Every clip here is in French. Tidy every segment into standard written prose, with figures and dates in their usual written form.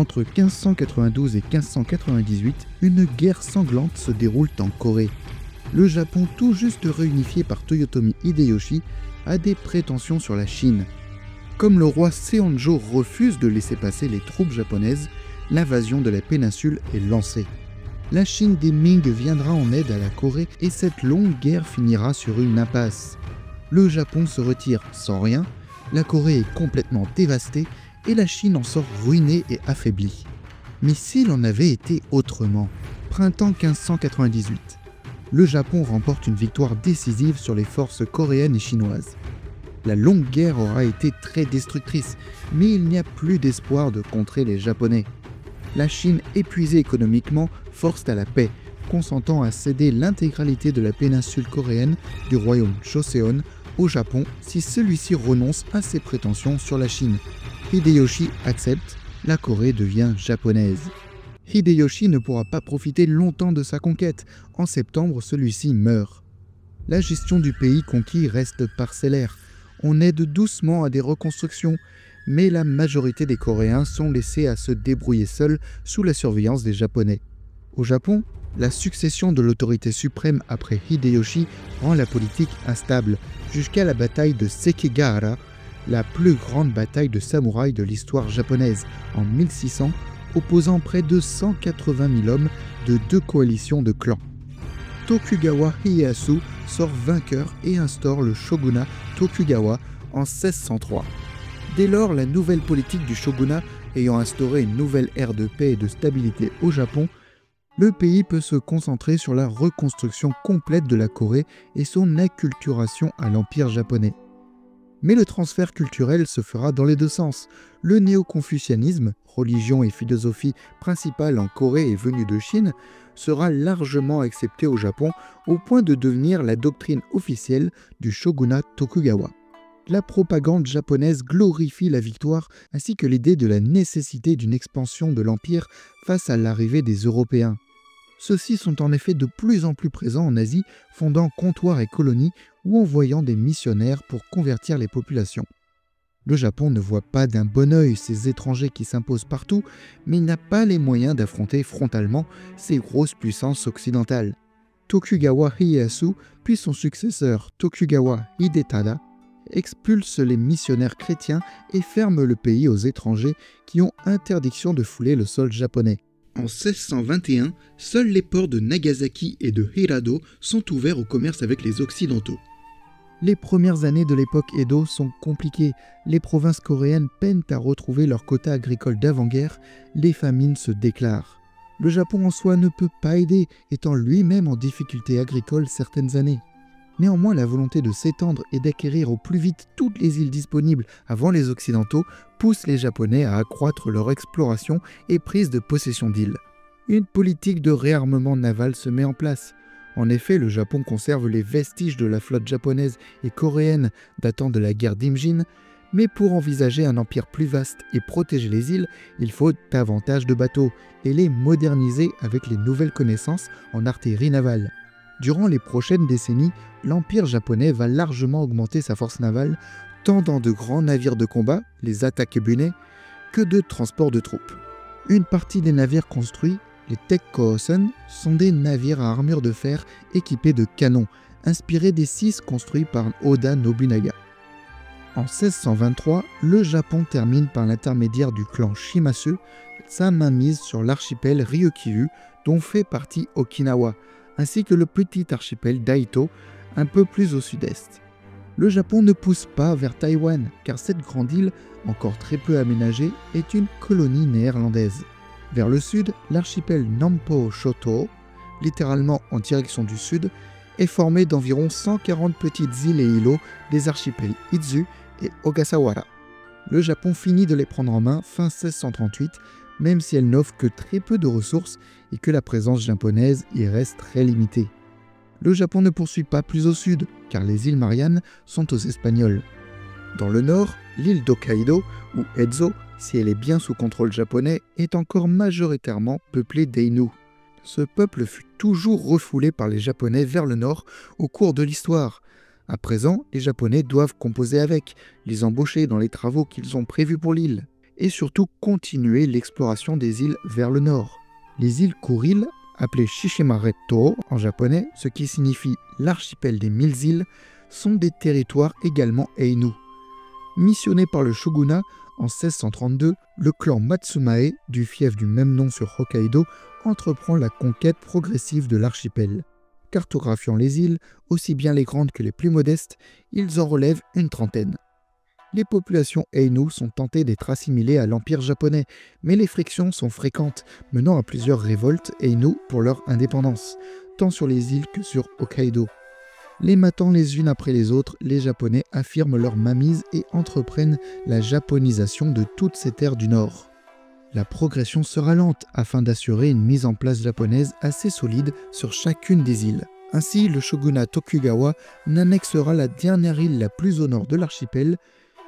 Entre 1592 et 1598, une guerre sanglante se déroule en Corée. Le Japon, tout juste réunifié par Toyotomi Hideyoshi, a des prétentions sur la Chine. Comme le roi Seonjo refuse de laisser passer les troupes japonaises, l'invasion de la péninsule est lancée. La Chine des Ming viendra en aide à la Corée et cette longue guerre finira sur une impasse. Le Japon se retire sans rien, la Corée est complètement dévastée et la Chine en sort ruinée et affaiblie. Mais s'il en avait été autrement, printemps 1598, le Japon remporte une victoire décisive sur les forces coréennes et chinoises. La longue guerre aura été très destructrice, mais il n'y a plus d'espoir de contrer les Japonais. La Chine, épuisée économiquement, force à la paix, consentant à céder l'intégralité de la péninsule coréenne du royaume Joseon au Japon si celui-ci renonce à ses prétentions sur la Chine. Hideyoshi accepte, la Corée devient japonaise. Hideyoshi ne pourra pas profiter longtemps de sa conquête. En septembre, celui-ci meurt. La gestion du pays conquis reste parcellaire. On aide doucement à des reconstructions, mais la majorité des Coréens sont laissés à se débrouiller seuls sous la surveillance des Japonais. Au Japon, la succession de l'autorité suprême après Hideyoshi rend la politique instable, jusqu'à la bataille de Sekigahara, la plus grande bataille de samouraïs de l'histoire japonaise, en 1600, opposant près de 180 000 hommes de deux coalitions de clans. Tokugawa Ieyasu sort vainqueur et instaure le shogunat Tokugawa en 1603. Dès lors, la nouvelle politique du shogunat ayant instauré une nouvelle ère de paix et de stabilité au Japon, le pays peut se concentrer sur la reconstruction complète de la Corée et son acculturation à l'Empire japonais. Mais le transfert culturel se fera dans les deux sens. Le néo-confucianisme, religion et philosophie principale en Corée et venue de Chine, sera largement accepté au Japon au point de devenir la doctrine officielle du shogunat Tokugawa. La propagande japonaise glorifie la victoire ainsi que l'idée de la nécessité d'une expansion de l'Empire face à l'arrivée des Européens. Ceux-ci sont en effet de plus en plus présents en Asie, fondant comptoirs et colonies ou envoyant des missionnaires pour convertir les populations. Le Japon ne voit pas d'un bon œil ces étrangers qui s'imposent partout, mais il n'a pas les moyens d'affronter frontalement ces grosses puissances occidentales. Tokugawa Ieyasu, puis son successeur Tokugawa Hidetada, expulse les missionnaires chrétiens et ferme le pays aux étrangers qui ont interdiction de fouler le sol japonais. En 1621, seuls les ports de Nagasaki et de Hirado sont ouverts au commerce avec les Occidentaux. Les premières années de l'époque Edo sont compliquées. Les provinces coréennes peinent à retrouver leur quota agricole d'avant-guerre. Les famines se déclarent. Le Japon en soi ne peut pas aider, étant lui-même en difficulté agricole certaines années. Néanmoins, la volonté de s'étendre et d'acquérir au plus vite toutes les îles disponibles avant les Occidentaux pousse les Japonais à accroître leur exploration et prise de possession d'îles. Une politique de réarmement naval se met en place. En effet, le Japon conserve les vestiges de la flotte japonaise et coréenne datant de la guerre d'Imjin, mais pour envisager un empire plus vaste et protéger les îles, il faut davantage de bateaux et les moderniser avec les nouvelles connaissances en artillerie navale. Durant les prochaines décennies, l'Empire japonais va largement augmenter sa force navale, tant dans de grands navires de combat, les Atakebune, que de transport de troupes. Une partie des navires construits, les Tekkōsen, sont des navires à armure de fer équipés de canons, inspirés des 6 construits par Oda Nobunaga. En 1623, le Japon termine par l'intermédiaire du clan Shimasu sa mainmise sur l'archipel Ryukyu, dont fait partie Okinawa, ainsi que le petit archipel Daito, un peu plus au sud-est. Le Japon ne pousse pas vers Taïwan, car cette grande île, encore très peu aménagée, est une colonie néerlandaise. Vers le sud, l'archipel Nampo Shoto, littéralement en direction du sud, est formé d'environ 140 petites îles et îlots des archipels Izu et Ogasawara. Le Japon finit de les prendre en main fin 1638, même si elle n'offre que très peu de ressources et que la présence japonaise y reste très limitée. Le Japon ne poursuit pas plus au sud, car les îles Mariannes sont aux Espagnols. Dans le nord, l'île d'Hokkaido, ou Ezo, si elle est bien sous contrôle japonais, est encore majoritairement peuplée d'Ainu. Ce peuple fut toujours refoulé par les Japonais vers le nord au cours de l'histoire. À présent, les Japonais doivent composer avec, les embaucher dans les travaux qu'ils ont prévus pour l'île. et surtout continuer l'exploration des îles vers le nord. Les îles Kuril, appelées Shishimaretto en japonais, ce qui signifie l'archipel des 1000 îles, sont des territoires également Ainu. Missionné par le shogunat en 1632, le clan Matsumae, du fief du même nom sur Hokkaido, entreprend la conquête progressive de l'archipel. Cartographiant les îles, aussi bien les grandes que les plus modestes, ils en relèvent une trentaine. Les populations Ainu sont tentées d'être assimilées à l'Empire japonais, mais les frictions sont fréquentes, menant à plusieurs révoltes Ainu pour leur indépendance, tant sur les îles que sur Hokkaido. Les matant les unes après les autres, les Japonais affirment leur mainmise et entreprennent la japonisation de toutes ces terres du Nord. La progression sera lente afin d'assurer une mise en place japonaise assez solide sur chacune des îles. Ainsi, le shogunat Tokugawa n'annexera la dernière île la plus au nord de l'archipel,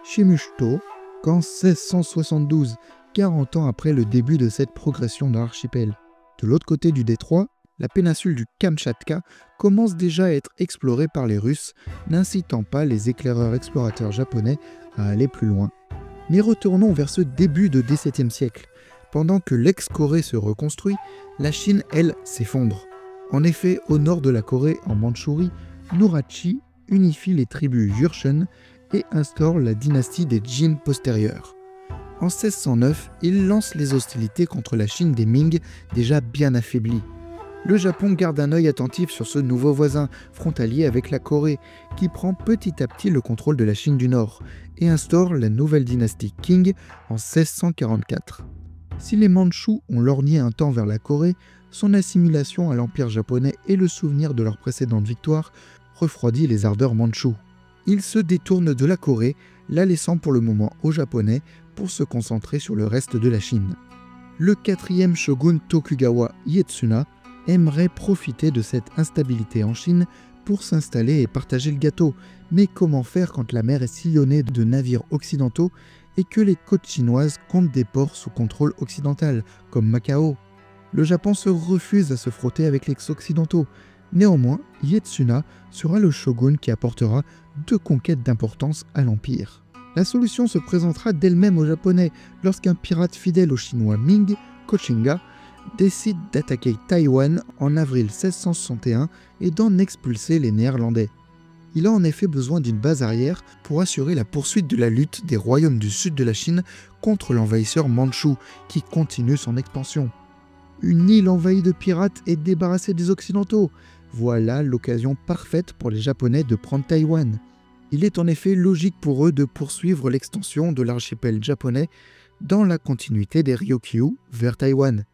Shimushito, qu'en 1672, 40 ans après le début de cette progression de l'archipel. De l'autre côté du détroit, la péninsule du Kamchatka commence déjà à être explorée par les Russes, n'incitant pas les éclaireurs explorateurs japonais à aller plus loin. Mais retournons vers ce début de XVIIe siècle. Pendant que l'ex-Corée se reconstruit, la Chine, elle, s'effondre. En effet, au nord de la Corée, en Mandchourie, Nurhaci unifie les tribus Jurchen et instaure la dynastie des Jin postérieure. En 1609, il lance les hostilités contre la Chine des Ming, déjà bien affaiblie. Le Japon garde un œil attentif sur ce nouveau voisin, frontalier avec la Corée, qui prend petit à petit le contrôle de la Chine du Nord et instaure la nouvelle dynastie Qing en 1644. Si les Mandchous ont lorgné un temps vers la Corée, son assimilation à l'Empire japonais et le souvenir de leur précédente victoire refroidit les ardeurs mandchous. Ils se détournent de la Corée, la laissant pour le moment aux Japonais pour se concentrer sur le reste de la Chine. Le 4e shogun Tokugawa Ieyatsuna aimerait profiter de cette instabilité en Chine pour s'installer et partager le gâteau. Mais comment faire quand la mer est sillonnée de navires occidentaux et que les côtes chinoises comptent des ports sous contrôle occidental, comme Macao? Le Japon se refuse à se frotter avec les occidentaux. Néanmoins, Ieyatsuna sera le shogun qui apportera 2 conquêtes d'importance à l'Empire. La solution se présentera d'elle-même aux Japonais lorsqu'un pirate fidèle aux Chinois Ming, Kochinga, décide d'attaquer Taïwan en avril 1661 et d'en expulser les Néerlandais. Il a en effet besoin d'une base arrière pour assurer la poursuite de la lutte des royaumes du sud de la Chine contre l'envahisseur mandchou qui continue son expansion. Une île envahie de pirates et débarrassée des Occidentaux. Voilà l'occasion parfaite pour les Japonais de prendre Taïwan. Il est en effet logique pour eux de poursuivre l'extension de l'archipel japonais dans la continuité des Ryukyu vers Taïwan.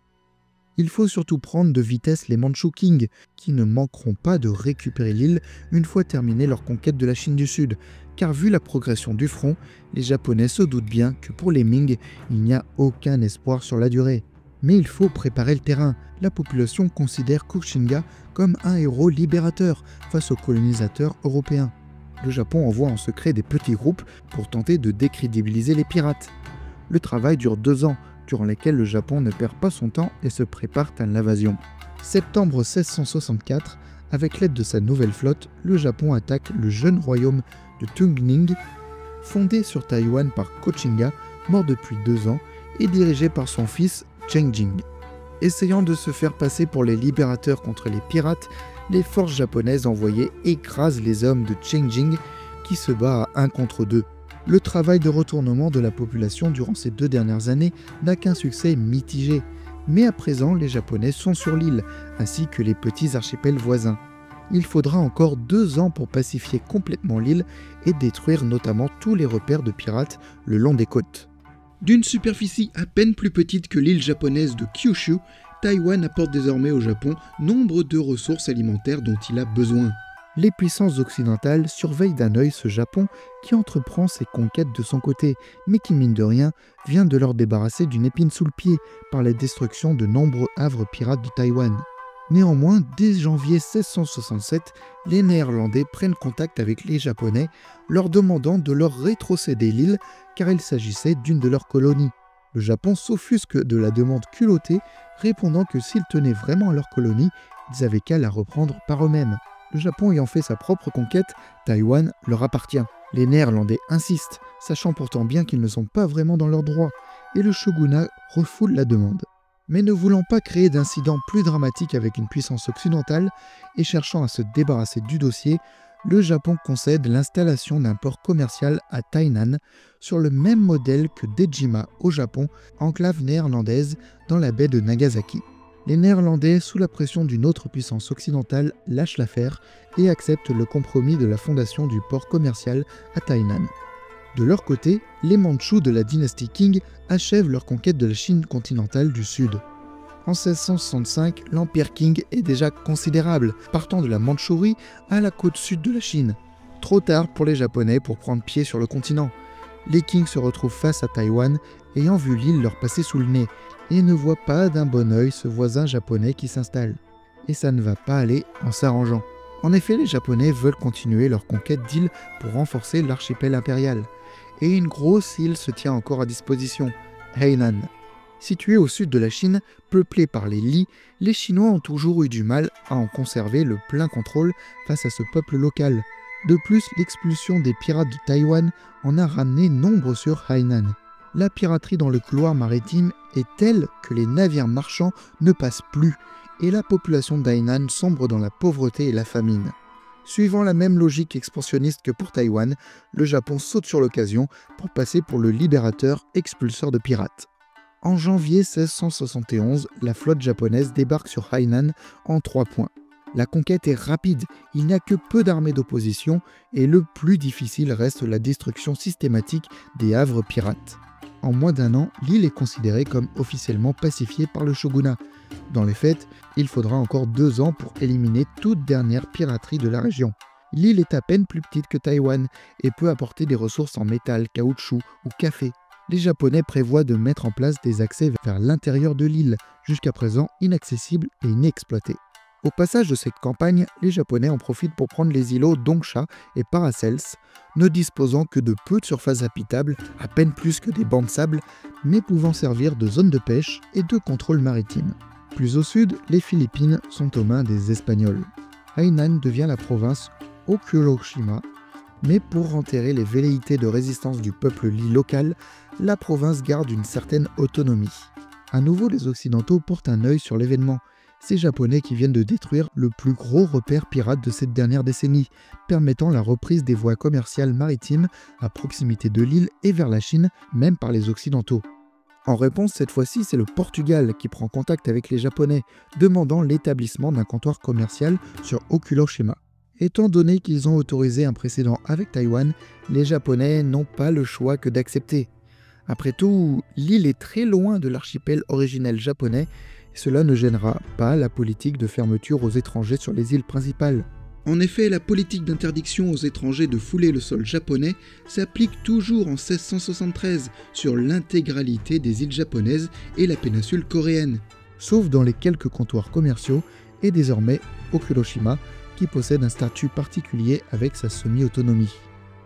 Il faut surtout prendre de vitesse les Manchu Qing, qui ne manqueront pas de récupérer l'île une fois terminée leur conquête de la Chine du Sud, car vu la progression du front, les Japonais se doutent bien que pour les Ming, il n'y a aucun espoir sur la durée. Mais il faut préparer le terrain. La population considère Kochinga comme un héros libérateur face aux colonisateurs européens. Le Japon envoie en secret des petits groupes pour tenter de décrédibiliser les pirates. Le travail dure 2 ans, durant lesquels le Japon ne perd pas son temps et se prépare à l'invasion. Septembre 1664, avec l'aide de sa nouvelle flotte, le Japon attaque le jeune royaume de Tungning, fondé sur Taïwan par Kochinga, mort depuis 2 ans, et dirigé par son fils Chengjing. Essayant de se faire passer pour les libérateurs contre les pirates, les forces japonaises envoyées écrasent les hommes de Chengjing qui se bat à 1 contre 2. Le travail de retournement de la population durant ces 2 dernières années n'a qu'un succès mitigé. Mais à présent, les Japonais sont sur l'île, ainsi que les petits archipels voisins. Il faudra encore 2 ans pour pacifier complètement l'île et détruire notamment tous les repères de pirates le long des côtes. D'une superficie à peine plus petite que l'île japonaise de Kyushu, Taïwan apporte désormais au Japon nombre de ressources alimentaires dont il a besoin. Les puissances occidentales surveillent d'un œil ce Japon qui entreprend ses conquêtes de son côté, mais qui, mine de rien, vient de leur débarrasser d'une épine sous le pied par la destruction de nombreux havres pirates de Taïwan. Néanmoins, dès janvier 1667, les Néerlandais prennent contact avec les Japonais, leur demandant de leur rétrocéder l'île car il s'agissait d'une de leurs colonies. Le Japon s'offusque de la demande culottée, répondant que s'ils tenaient vraiment à leur colonie, ils avaient qu'à la reprendre par eux-mêmes. Le Japon ayant fait sa propre conquête, Taïwan leur appartient. Les Néerlandais insistent, sachant pourtant bien qu'ils ne sont pas vraiment dans leurs droits. et le shogunat refoule la demande. Mais ne voulant pas créer d'incidents plus dramatiques avec une puissance occidentale et cherchant à se débarrasser du dossier, le Japon concède l'installation d'un port commercial à Tainan sur le même modèle que Dejima au Japon, enclave néerlandaise dans la baie de Nagasaki. Les Néerlandais, sous la pression d'une autre puissance occidentale, lâchent l'affaire et acceptent le compromis de la fondation du port commercial à Tainan. De leur côté, les Mandchous de la dynastie Qing achèvent leur conquête de la Chine continentale du Sud. En 1665, l'Empire Qing est déjà considérable, partant de la Mandchourie à la côte sud de la Chine. Trop tard pour les Japonais pour prendre pied sur le continent. Les Qing se retrouvent face à Taïwan, ayant vu l'île leur passer sous le nez, et ne voient pas d'un bon œil ce voisin japonais qui s'installe. Et ça ne va pas aller en s'arrangeant. En effet, les Japonais veulent continuer leur conquête d'îles pour renforcer l'archipel impérial. Et une grosse île se tient encore à disposition, Hainan. Située au sud de la Chine, peuplée par les Li, les Chinois ont toujours eu du mal à en conserver le plein contrôle face à ce peuple local. De plus, l'expulsion des pirates de Taïwan en a ramené nombre sur Hainan. La piraterie dans le couloir maritime est telle que les navires marchands ne passent plus, et la population d'Hainan sombre dans la pauvreté et la famine. Suivant la même logique expansionniste que pour Taïwan, le Japon saute sur l'occasion pour passer pour le libérateur expulseur de pirates. En janvier 1671, la flotte japonaise débarque sur Hainan en 3 points. La conquête est rapide, il n'y a que peu d'armées d'opposition et le plus difficile reste la destruction systématique des havres pirates. En moins d'1 an, l'île est considérée comme officiellement pacifiée par le shogunat. Dans les faits, il faudra encore 2 ans pour éliminer toute dernière piraterie de la région. L'île est à peine plus petite que Taïwan et peut apporter des ressources en métal, caoutchouc ou café. Les Japonais prévoient de mettre en place des accès vers l'intérieur de l'île, jusqu'à présent inaccessibles et inexploités. Au passage de cette campagne, les Japonais en profitent pour prendre les îlots Dongsha et Paracels, ne disposant que de peu de surface habitable, à peine plus que des bancs de sable, mais pouvant servir de zone de pêche et de contrôle maritime. Plus au sud, les Philippines sont aux mains des Espagnols. Hainan devient la province Okuloshima, mais pour enterrer les velléités de résistance du peuple Li local, la province garde une certaine autonomie. À nouveau, les Occidentaux portent un œil sur l'événement. Ces Japonais qui viennent de détruire le plus gros repère pirate de cette dernière décennie, permettant la reprise des voies commerciales maritimes à proximité de l'île et vers la Chine, même par les Occidentaux. En réponse, cette fois-ci, c'est le Portugal qui prend contact avec les Japonais, demandant l'établissement d'un comptoir commercial sur Okuloshima. Étant donné qu'ils ont autorisé un précédent avec Taïwan, les Japonais n'ont pas le choix que d'accepter. Après tout, l'île est très loin de l'archipel originel japonais, et cela ne gênera pas la politique de fermeture aux étrangers sur les îles principales. En effet, la politique d'interdiction aux étrangers de fouler le sol japonais s'applique toujours en 1673 sur l'intégralité des îles japonaises et la péninsule coréenne, sauf dans les quelques comptoirs commerciaux et désormais Okuloshima, qui possède un statut particulier avec sa semi-autonomie.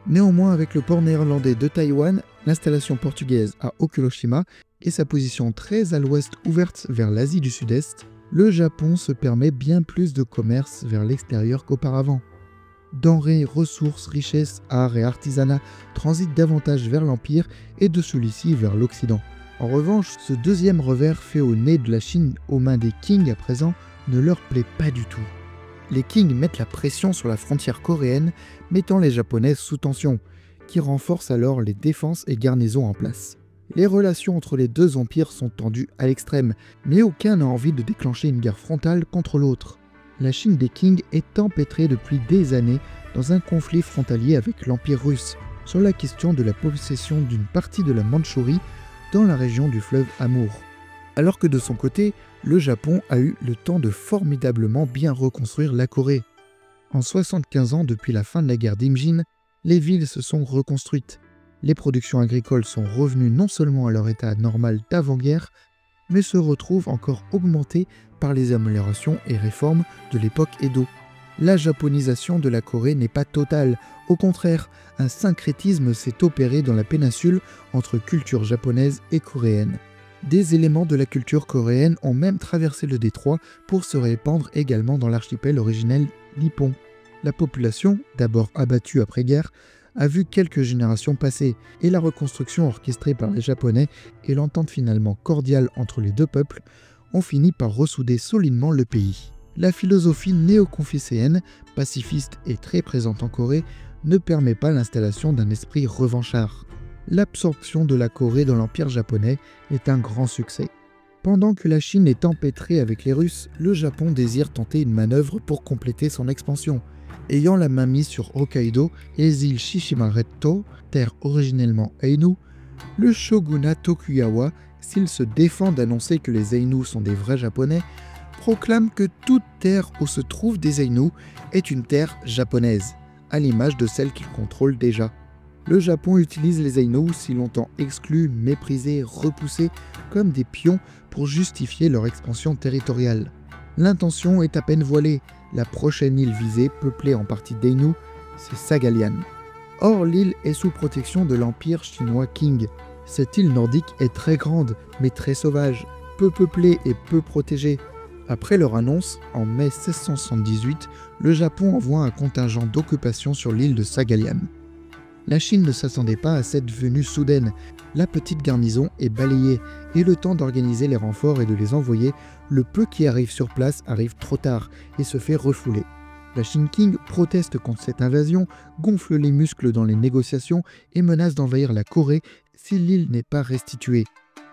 Néanmoins, avec le port néerlandais de Taïwan, l'installation portugaise à Okuloshima et sa position très à l'ouest ouverte vers l'Asie du Sud-Est, le Japon se permet bien plus de commerce vers l'extérieur qu'auparavant. Denrées, ressources, richesses, arts et artisanat transitent davantage vers l'Empire et de celui-ci vers l'Occident. En revanche, ce deuxième revers fait au nez de la Chine aux mains des Qing à présent ne leur plaît pas du tout. Les Qing mettent la pression sur la frontière coréenne, mettant les Japonais sous tension, qui renforcent alors les défenses et garnisons en place. Les relations entre les deux empires sont tendues à l'extrême, mais aucun n'a envie de déclencher une guerre frontale contre l'autre. La Chine des Qing est empêtrée depuis des années dans un conflit frontalier avec l'Empire russe, sur la question de la possession d'une partie de la Mandchourie dans la région du fleuve Amour. Alors que de son côté, le Japon a eu le temps de formidablement bien reconstruire la Corée. En 75 ans depuis la fin de la guerre d'Imjin, les villes se sont reconstruites. Les productions agricoles sont revenues non seulement à leur état normal d'avant-guerre, mais se retrouvent encore augmentées par les améliorations et réformes de l'époque Edo. La japonisation de la Corée n'est pas totale, au contraire, un syncrétisme s'est opéré dans la péninsule entre culture japonaise et coréenne. Des éléments de la culture coréenne ont même traversé le détroit pour se répandre également dans l'archipel originel Nippon. La population, d'abord abattue après-guerre, a vu quelques générations passer, et la reconstruction orchestrée par les Japonais et l'entente finalement cordiale entre les deux peuples ont fini par ressouder solidement le pays. La philosophie néo-confucéenne, pacifiste et très présente en Corée, ne permet pas l'installation d'un esprit revanchard. L'absorption de la Corée dans l'Empire japonais est un grand succès. Pendant que la Chine est empêtrée avec les Russes, le Japon désire tenter une manœuvre pour compléter son expansion. Ayant la main mise sur Hokkaido et les îles Shishimaretto, terre originellement Ainu, le shogunat Tokugawa, s'il se défend d'annoncer que les Ainu sont des vrais Japonais, proclame que toute terre où se trouvent des Ainu est une terre japonaise, à l'image de celle qu'il contrôle déjà. Le Japon utilise les Ainu, si longtemps exclus, méprisés, repoussés, comme des pions pour justifier leur expansion territoriale. L'intention est à peine voilée. La prochaine île visée, peuplée en partie d'Ainu, c'est Sagalian. Or, l'île est sous protection de l'Empire chinois Qing. Cette île nordique est très grande, mais très sauvage, peu peuplée et peu protégée. Après leur annonce, en mai 1678, le Japon envoie un contingent d'occupation sur l'île de Sagalian. La Chine ne s'attendait pas à cette venue soudaine. La petite garnison est balayée et le temps d'organiser les renforts et de les envoyer, le peu qui arrive sur place arrive trop tard et se fait refouler. La Chine Qing proteste contre cette invasion, gonfle les muscles dans les négociations et menace d'envahir la Corée si l'île n'est pas restituée.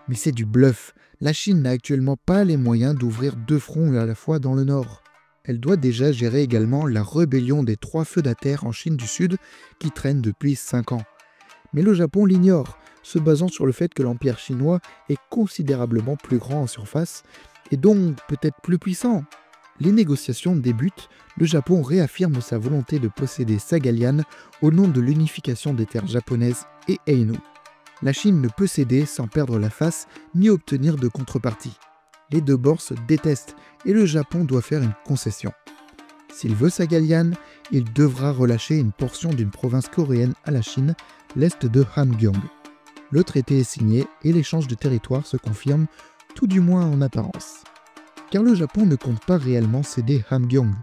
Mais c'est du bluff. La Chine n'a actuellement pas les moyens d'ouvrir deux fronts à la fois dans le nord. Elle doit déjà gérer également la rébellion des trois feudataires en Chine du Sud qui traîne depuis 5 ans. Mais le Japon l'ignore, se basant sur le fait que l'Empire chinois est considérablement plus grand en surface et donc peut-être plus puissant. Les négociations débutent, le Japon réaffirme sa volonté de posséder Sagalian au nom de l'unification des terres japonaises et Ainu. La Chine ne peut céder sans perdre la face ni obtenir de contrepartie. Les deux bords se détestent et le Japon doit faire une concession. S'il veut Sagalian, il devra relâcher une portion d'une province coréenne à la Chine, l'est de Hamgyong. Le traité est signé et l'échange de territoire se confirme, tout du moins en apparence. Car le Japon ne compte pas réellement céder Hamgyong.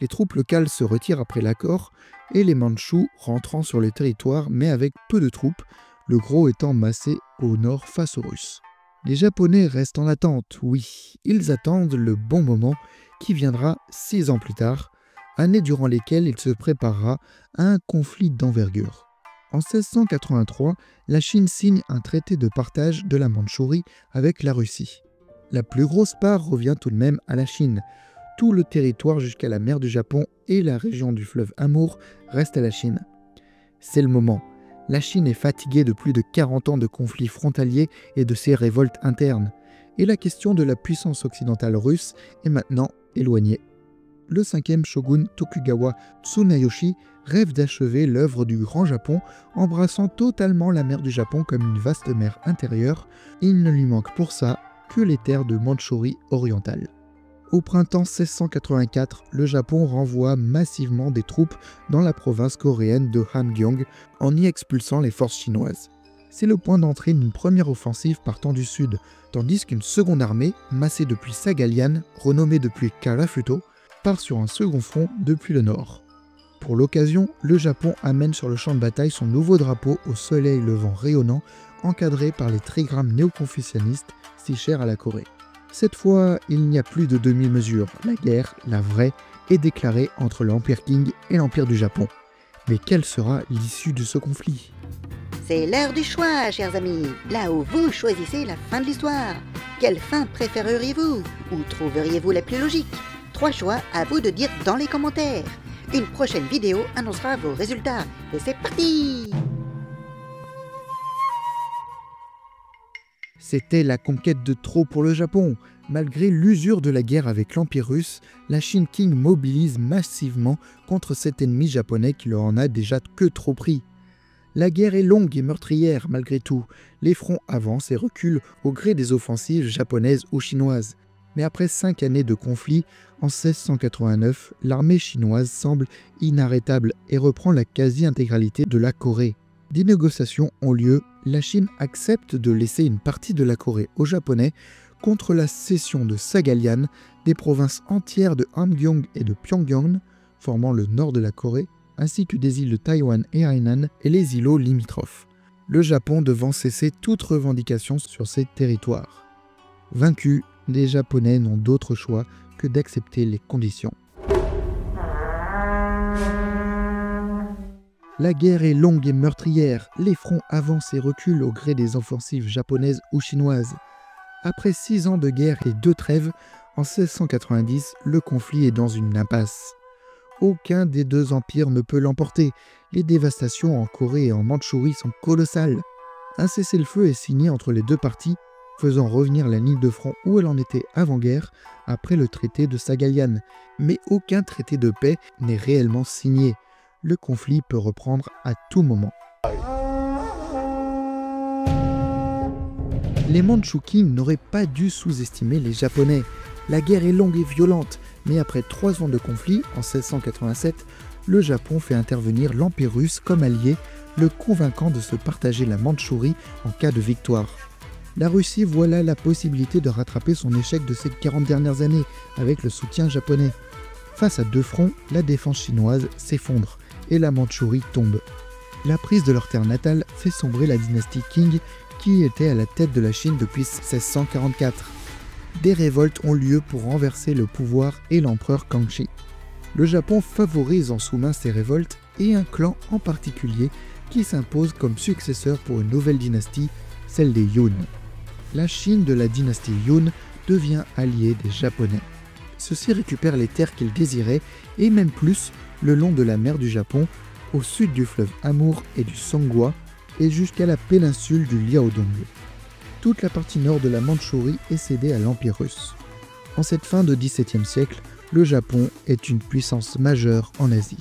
Les troupes locales se retirent après l'accord et les Mandchous rentrant sur le territoire mais avec peu de troupes, le gros étant massé au nord face aux Russes. Les Japonais restent en attente, oui, ils attendent le bon moment qui viendra 6 ans plus tard, années durant lesquelles il se préparera à un conflit d'envergure. En 1683, la Chine signe un traité de partage de la Mandchourie avec la Russie. La plus grosse part revient tout de même à la Chine. Tout le territoire jusqu'à la mer du Japon et la région du fleuve Amour reste à la Chine. C'est le moment. La Chine est fatiguée de plus de 40 ans de conflits frontaliers et de ses révoltes internes. Et la question de la puissance occidentale russe est maintenant éloignée. Le 5e shogun Tokugawa Tsunayoshi rêve d'achever l'œuvre du Grand Japon, embrassant totalement la mer du Japon comme une vaste mer intérieure. Il ne lui manque pour ça que les terres de Mandchourie orientale. Au printemps 1684, le Japon renvoie massivement des troupes dans la province coréenne de Hamgyong en y expulsant les forces chinoises. C'est le point d'entrée d'une première offensive partant du sud, tandis qu'une seconde armée, massée depuis Sagalian, renommée depuis Karafuto, part sur un second front depuis le nord. Pour l'occasion, le Japon amène sur le champ de bataille son nouveau drapeau au soleil levant rayonnant, encadré par les trigrammes néo-confucianistes si chers à la Corée. Cette fois, il n'y a plus de demi-mesure. La guerre, la vraie, est déclarée entre l'Empire Qing et l'Empire du Japon. Mais quelle sera l'issue de ce conflit ? C'est l'heure du choix, chers amis, là où vous choisissez la fin de l'histoire. Quelle fin préféreriez-vous? Ou trouveriez-vous la plus logique? 3 choix, à vous de dire dans les commentaires. Une prochaine vidéo annoncera vos résultats. Et c'est parti! C'était la conquête de trop pour le Japon. Malgré l'usure de la guerre avec l'Empire russe, la Chine Qing mobilise massivement contre cet ennemi japonais qui leur en a déjà que trop pris. La guerre est longue et meurtrière malgré tout. Les fronts avancent et reculent au gré des offensives japonaises ou chinoises. Mais après 5 années de conflit, en 1689, l'armée chinoise semble inarrêtable et reprend la quasi-intégralité de la Corée. Des négociations ont lieu, la Chine accepte de laisser une partie de la Corée aux Japonais contre la cession de Sagalian, des provinces entières de Hamgyong et de Pyongyang, formant le nord de la Corée, ainsi que des îles de Taïwan et Hainan et les îlots limitrophes. Le Japon devant cesser toute revendication sur ces territoires. Vaincus, les Japonais n'ont d'autre choix que d'accepter les conditions. La guerre est longue et meurtrière, les fronts avancent et reculent au gré des offensives japonaises ou chinoises. Après 6 ans de guerre et 2 trêves, en 1690, le conflit est dans une impasse. Aucun des deux empires ne peut l'emporter. Les dévastations en Corée et en Mandchourie sont colossales. Un cessez-le-feu est signé entre les deux parties, faisant revenir la ligne de front où elle en était avant-guerre, après le traité de Sagayan. Mais aucun traité de paix n'est réellement signé. Le conflit peut reprendre à tout moment. Les Mandchoukiens n'auraient pas dû sous-estimer les Japonais. La guerre est longue et violente, mais après 3 ans de conflit, en 1687, le Japon fait intervenir l'Empire russe comme allié, le convainquant de se partager la Mandchourie en cas de victoire. La Russie voit là la possibilité de rattraper son échec de ces 40 dernières années avec le soutien japonais. Face à 2 fronts, la défense chinoise s'effondre et la Mandchourie tombe. La prise de leur terre natale fait sombrer la dynastie Qing qui était à la tête de la Chine depuis 1644. Des révoltes ont lieu pour renverser le pouvoir et l'empereur Kangxi. Le Japon favorise en sous-main ces révoltes et un clan en particulier qui s'impose comme successeur pour une nouvelle dynastie, celle des Yun. La Chine de la dynastie Yun devient alliée des Japonais. Ceux-ci récupèrent les terres qu'ils désiraient et même plus le long de la mer du Japon, au sud du fleuve Amour et du Songhua et jusqu'à la péninsule du Liaodong. Toute la partie nord de la Mandchourie est cédée à l'Empire russe. En cette fin de XVIIe siècle, le Japon est une puissance majeure en Asie.